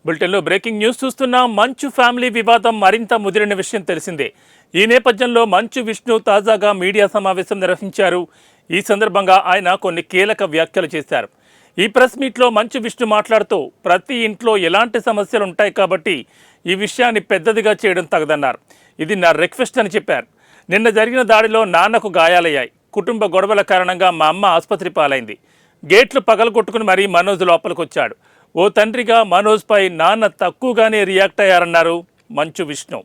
బులెటిన్లో breaking news చూస్తున్నా మంచు ఫ్యామిలీ వివాదం మరింత ముదిరిన విషయం తెలిసిందే. ఈ నేపథ్యంలో మంచు విష్ణు తాజాగా మీడియా సమావేశం నిర్వహించారు. ఈ సందర్భంగా ఆయన కొన్ని కీలక వ్యాఖ్యలు చేశారు. ఈ ప్రెస్ మీట్లో మంచు విష్ణు మాట్లాడుతూ ప్రతి ఇంట్లో ఎలాంటి సమస్యలు ఉంటాయి కాబట్టి ఈ విషయాన్ని పెద్దదిగా చేయడం తగదన్నారు. ఇది నా రిక్వెస్ట్ అని చెప్పారు. నిన్న జరిగిన దాడిలో నాన్నకు గాయాలయ్యాయి. కుటుంబ గొడవల కారణంగా మా అమ్మ ఆసుపత్రి పాలైంది. గేట్లు పగలగొట్టుకుని మరీ మనోజ్ లోపలికొచ్చాడు. ఓ తండ్రిగా మనోజ్పై నాన్న తక్కువగానే రియాక్ట్ అయ్యారన్నారు మంచు విష్ణు.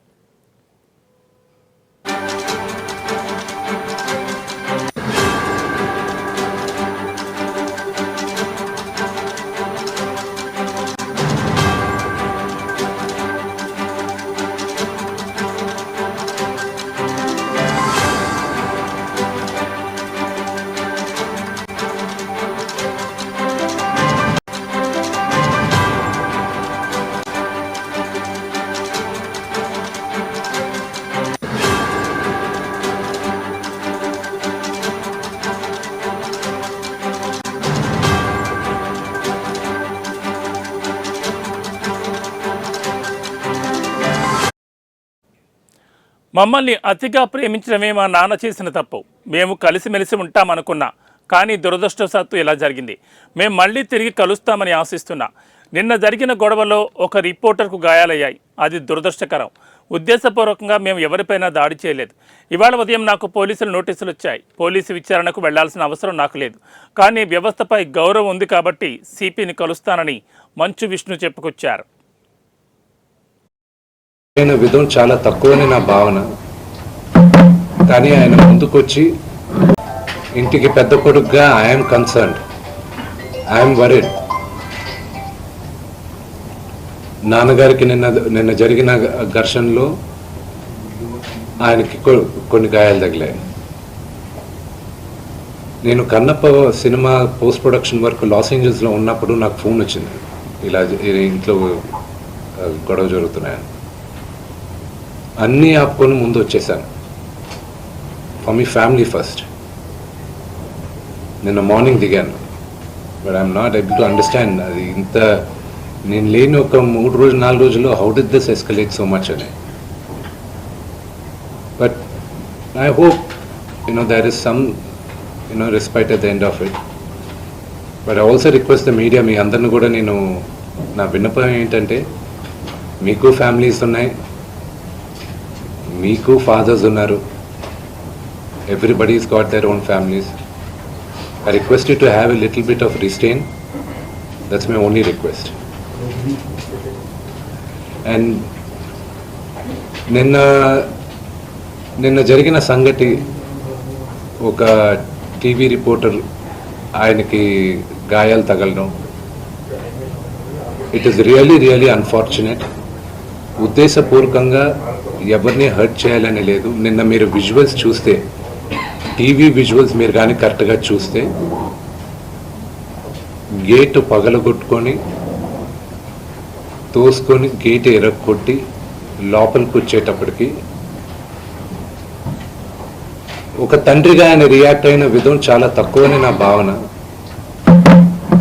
మమ్మల్ని అతిగా ప్రేమించడమే మా నాన్న చేసిన తప్పు. మేము కలిసిమెలిసి ఉంటామనుకున్నా, కానీ దురదృష్టవశాత్తు ఇలా జరిగింది. మేము మళ్ళీ తిరిగి కలుస్తామని ఆశిస్తున్నా. నిన్న జరిగిన గొడవలో ఒక రిపోర్టర్కు గాయాలయ్యాయి. అది దురదృష్టకరం. ఉద్దేశపూర్వకంగా మేము ఎవరిపైనా దాడి చేయలేదు. ఇవాళ ఉదయం నాకు పోలీసులు నోటీసులు వచ్చాయి. పోలీసు విచారణకు వెళ్లాల్సిన అవసరం నాకు లేదు. కానీ వ్యవస్థపై గౌరవం ఉంది కాబట్టి సిపిని కలుస్తానని మంచు విష్ణు చెప్పుకొచ్చారు. ఆయన విధం చాలా తక్కువని నా భావన. కానీ ఆయన ముందుకొచ్చి ఇంటికి పెద్ద కొడుకుగా ఐఎమ్ కన్సర్న్డ్, ఐఎమ్ వరీడ్. నాన్నగారికి నిన్న జరిగిన ఘర్షణలో ఆయనకి కొన్ని గాయాలు తగిలాయి. నేను Kannappa cinema post production work లాస్ ఏంజల్స్లో ఉన్నప్పుడు నాకు ఫోన్ వచ్చింది, ఇలా ఇంట్లో గొడవ జరుగుతున్నాయని. అన్నీ ఆపుకొని ముందు వచ్చేసాను. For me family first. నిన్న మార్నింగ్ దిగాను. But I'm not able to understand అది ఇంత నేను లేని ఒక 3 రోజులు 4 రోజుల్లో how did this escalate so much అని. But I hope there is some respite at the end of it. But I also request the media, మీ అందరిని కూడా నేను నా విన్నపం ఏంటంటే, మీకు ఫ్యామిలీస్ ఉన్నాయి, మీకు ఫాదర్స్ ఉన్నారు, everybody's got their own families. I request you to have a little bit of restraint. That's my only request. And నిన్న జరిగిన సంగతి, ఒక టీవీ రిపోర్టర్ ఆయనకి గాయాలు తగలడం, ఇట్ ఈస్ రియలీ అన్ఫార్చునేట్. ఉద్దేశపూర్వకంగా ఎవరిని హర్ట్ చేయాలని లేదు. నిన్న మీరు విజువల్స్ చూస్తే, టీవీ విజువల్స్ మీరు కానీ కరెక్ట్గా చూస్తే, గేటు పగలగొట్టుకొని తోసుకొని గేటు ఎరగొట్టి లోపలికి వచ్చేటప్పటికి ఒక తండ్రిగా ఆయన రియాక్ట్ అయిన విధం చాలా తక్కువని నా భావన.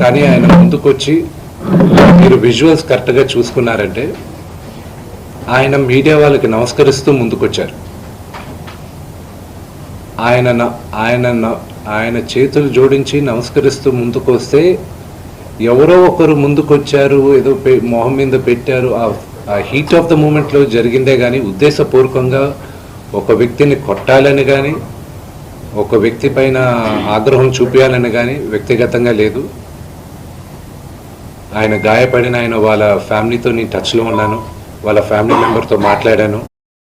కానీ ఆయన ముందుకొచ్చి మీరు విజువల్స్ కరెక్ట్గా చూసుకున్నారంటే, ఆయన మీడియా వాళ్ళకి నమస్కరిస్తూ ముందుకొచ్చారు. ఆయన చేతులు జోడించి నమస్కరిస్తూ ముందుకు వస్తే, ఎవరో ఒకరు ముందుకొచ్చారు, ఏదో మొహం మీద పెట్టారు. ఆ హీట్ ఆఫ్ ద మూమెంట్లో జరిగిందే కానీ ఉద్దేశపూర్వకంగా ఒక వ్యక్తిని కొట్టాలని కానీ, ఒక వ్యక్తి పైన ఆగ్రహం చూపించాలని కానీ వ్యక్తిగతంగా లేదు. ఆయన గాయపడిన వాళ్ళ ఫ్యామిలీతో నేను టచ్లో ఉన్నాను, వాళ్ళ ఫ్యామిలీ మెంబర్తో మాట్లాడాను.